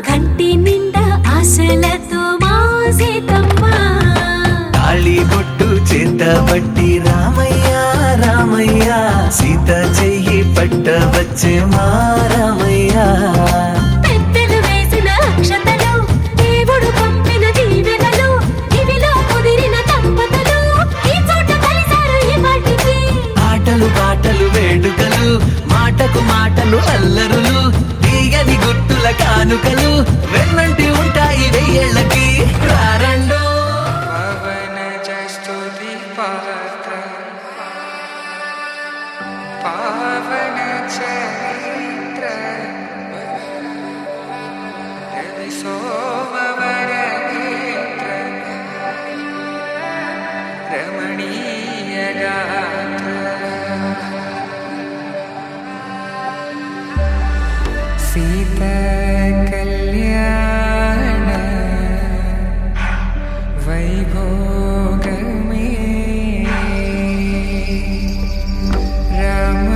కంటి నిండా ఆశలతో మా సీతమ్మ తాళి బొట్టు చేతబట్టి రామయ్య రామయ్య సీత చెయ్యి పట్ట వచ్చే మా రామయ్య పెద్దలు వేసిన అక్షతలు దేవుడు పంపిన దీవెనలు ఇవిలో కుదిరిన దంపతులు ఈ చోట కలిసారు ఈ వాటికి ఆటలు పాటలు వేడుకలు మాటకు మాటలు అల్లరులు తీయని గుర్తుల కానుకలు వెన్నంటి ఉంటాయి వెయ్యేళ్ళకి రారండో పావన చరిత్ర రవి సోమవర నేత్ర రమణీయ గాత్ర సీత కళ్యాణ వైభోగమే రామ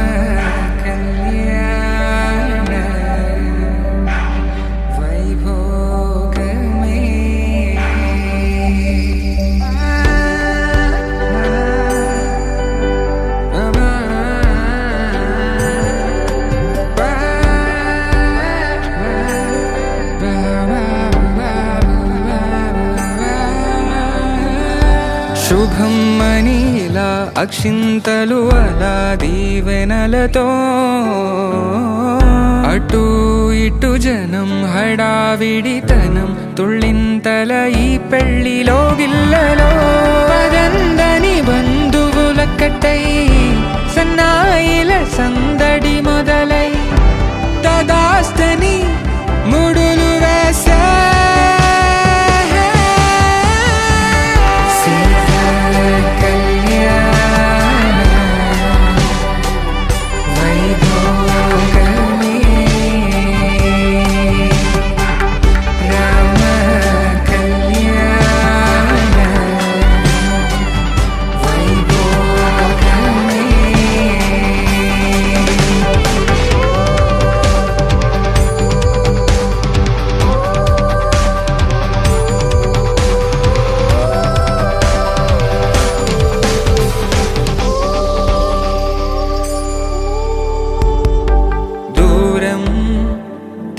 కళ్యాణ వైభోగమే శుభం మనీలా అక్షింతలు అలా దీవెనలతో అటు ఇటు జనం హడావిడితనం తుళ్ళింతల ఈ పెళ్లిలో గిల్లలో పదందని బంధువులక్కటై సన్నాయిల సందడి మొదలై తదాస్తని ముడులు వేసా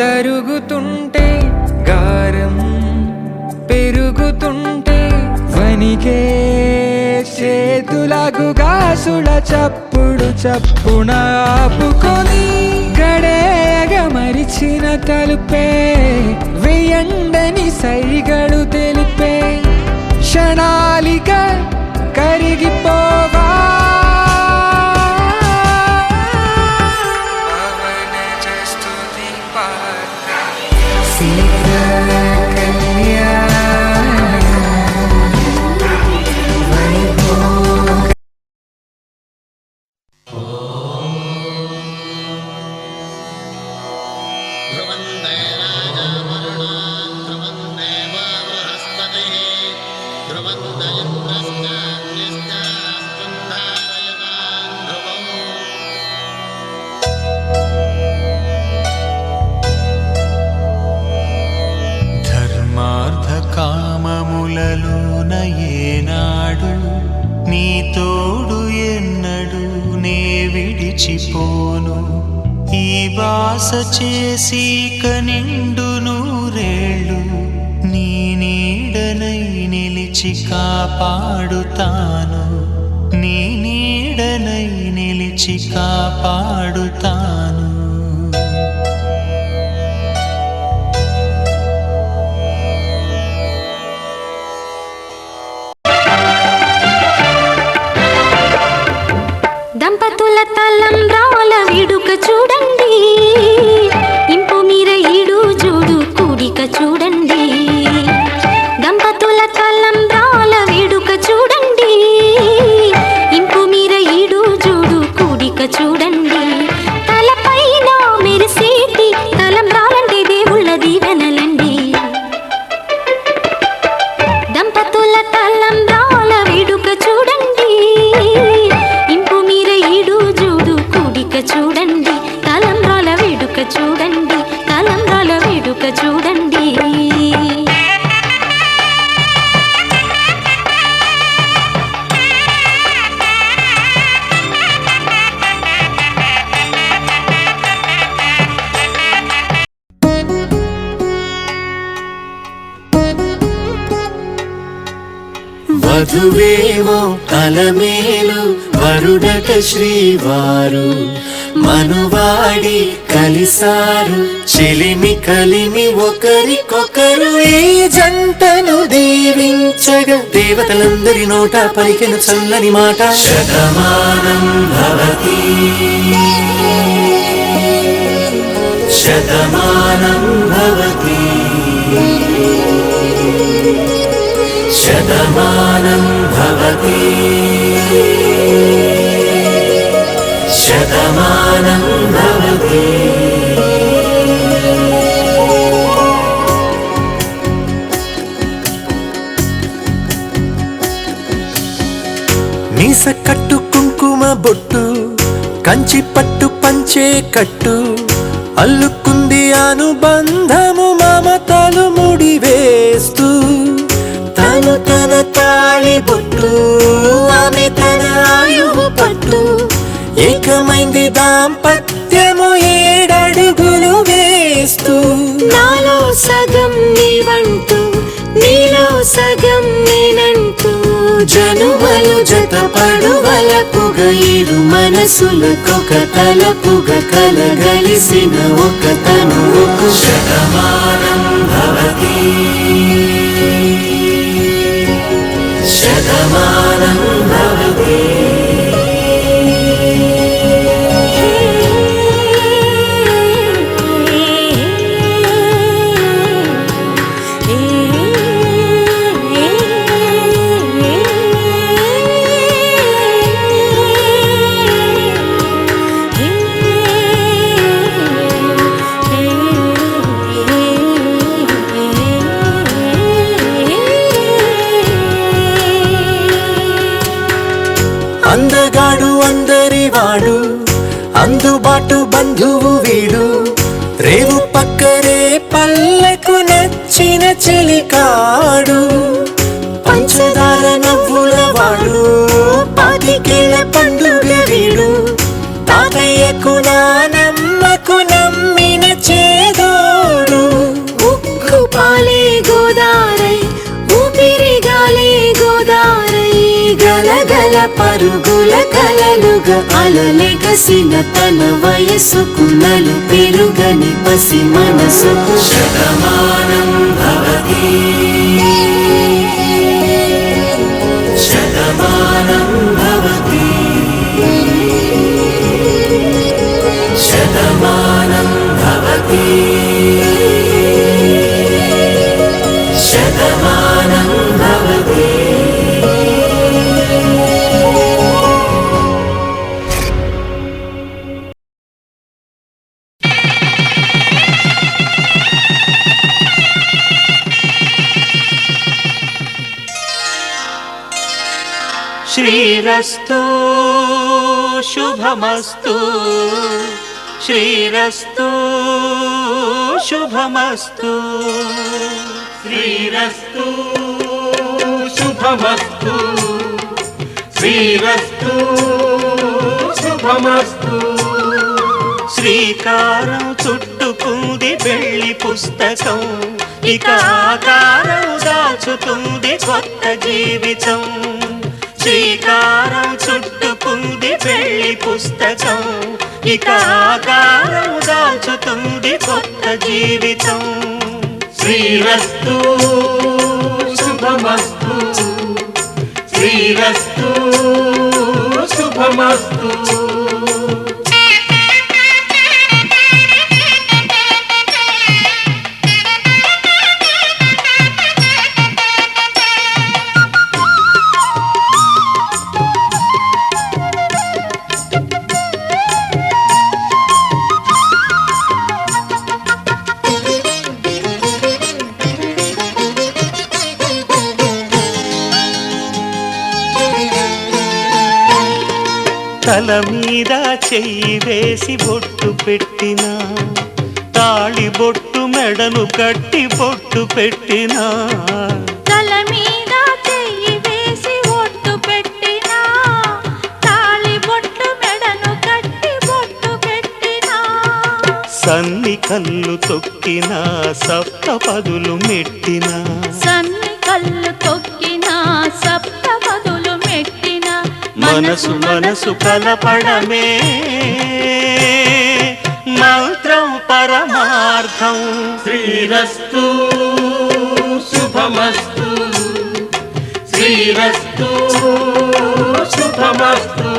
తరుగుతుంటే గారం పెరుగుతుంటే వనికే చేతులకు గాసుల చప్పుడు చప్పున ఆపుకొని గడేగ మరిచిన తలుపే వెయ్యండని సైగడు తెలిపే క్షణాలిక కరిగిపోవా నీ తోడు ఎన్నడు నే విడిచిపోను ఈ బాస చేసి కనిండు నూరేళ్ళు నీ నీడనై నిలిచి కాపాడుతాను నీ నీడనై నిలిచి కాపాడుతాను దంపతుల తలంబ్రాల వేడుక చూడండి ఇంపు మీర ఈడు జోడు కూడిక చూడండి దంపతుల తలంబ్రాల వేడుక చూడండి ఇంపు మీర ఈడు జోడు కూడిక చూడండి తలపైన మెరిసేటి తలంబ్రాలంటే దేవుళ్ళ దీవెనలండి దంపతుల తలంబ్రాల వేడుక చూడండి చూడండి తలంబ్రాల వేడుక చూడండి తలంబ్రాల వేడుక చూడండి వధువేమో అలమేలు వరుడట శ్రీవారు మనువాడి కలిసారు చెలిమి కలిమి ఒకరికొకరు ఈ జంటను దీవించగా దేవతలందరి నోట పలికెను చల్లని మాట శతమానం భవతి శతమానం భవతి శతమానం భవతి శతమానం భవతి మీస కట్టు కుంకుమ బొట్టు కంచి పట్టు పంచే కట్టు అల్లుకుంది అనుబంధము మమతలు ముడివేస్తూ తను తన తాళి బొట్టు ఆమె తన ఆయువు పట్టు ఏకమైంది దాంపత్యము 7 అడుగులు వేస్తూ నాలో సగం నీవంటూ నీలో సగం నేనంటూ జనుమలు జతపడువలపుగ ఇరు మనసులకొక తలపుగ కలగలిసిన ఒక తనువుకు శతమానం భవతి శతమానం భవతి అందగాడు అందరివాడు అందుబాటు బంధువు వీడు రేవు పక్కరే పల్లెకు నచ్చిన చెలికాడు పంచదార నవ్వుల వాడు పాతికేళ్ల పండుగ వీడు తాతయ్యకు నానమ్మకు నమ్మిన చేదోడు ఉక్కు పాలే గోదారై ఊపిరిగాలే గోదారై గలగల పరుగుల కలలుగా అలలెగసిన తన వయసుకు నలు పెరుగని పసి మనసుకు శతమానం భవతి శతమానం భవతి శతమానం భవతి శతమానం భవతి శ్రీరస్తు శుభమస్తు శ్రీరస్తు శుభమస్తు శ్రీరస్తు శుభమస్తు శ్రీరస్తు శుభమస్తు. శ్రీకారం చుట్టుకుంది పెళ్లి పుస్తకం, ఇక ఆకారం దాచుతుంది కొత్త జీవితం. శ్రీకారం చుట్టుకుంది పెళ్లి పుస్తకం, ఇక ఆకారం దాచుతుంది కొత్త జీవితం. శ్రీరస్తు శుభమస్తు. శ్రీరస్తు శుభమస్తు. తల మీద చెయ్యి వేసి బొట్టు పెట్టినా, తాళి బొట్టు మెడను కట్టి బొట్టు పెట్టినా. తల మీద చెయ్యి వేసి బొట్టు పెట్టినా, తాళి బొట్టు మెడను కట్టి బొట్టు పెట్టినా. సన్ని కళ్ళు తొక్కినా, సప్తపదులు మెట్టినా. సన్ని కళ్ళు తొక్కినా, సప్తపదులు మెట్టినా. మనసు మనసు కలపడమే మంత్రం పరమార్థం. శ్రీరస్తు శుభమస్తు. శ్రీరస్తు శుభమస్తు.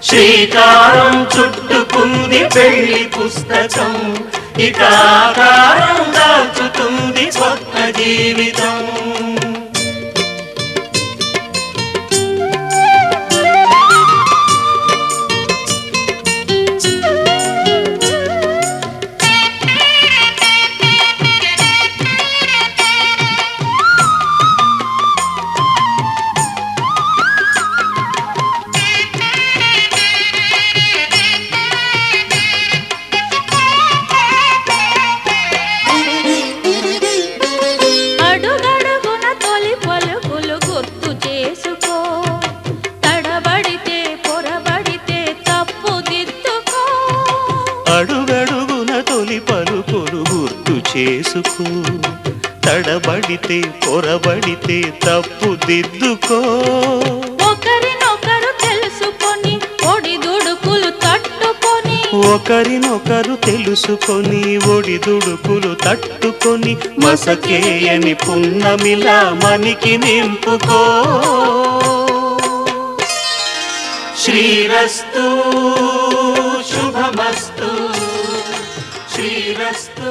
శ్రీకారం చుట్టుకుంది పెళ్లి పుస్తకం, ఇక ఆకారం దాచుతుంది కొత్త జీవితం. అడుగడుగున తొలి పలుకులు గుర్తు చేసుకో, తడబడితే పొరబడితే తప్పు దిద్దుకో. ఒకరినొకరు తెలుసుకొని ఒడిదుడుకులు తట్టుకొని, ఒకరినొకరు తెలుసుకొని ఒడిదుడుకులు తట్టుకొని, మసకేయని పున్నమిలా మనికి నింపుకో. శ్రీరస్తు శుభమస్తు. శ్రీరస్తు.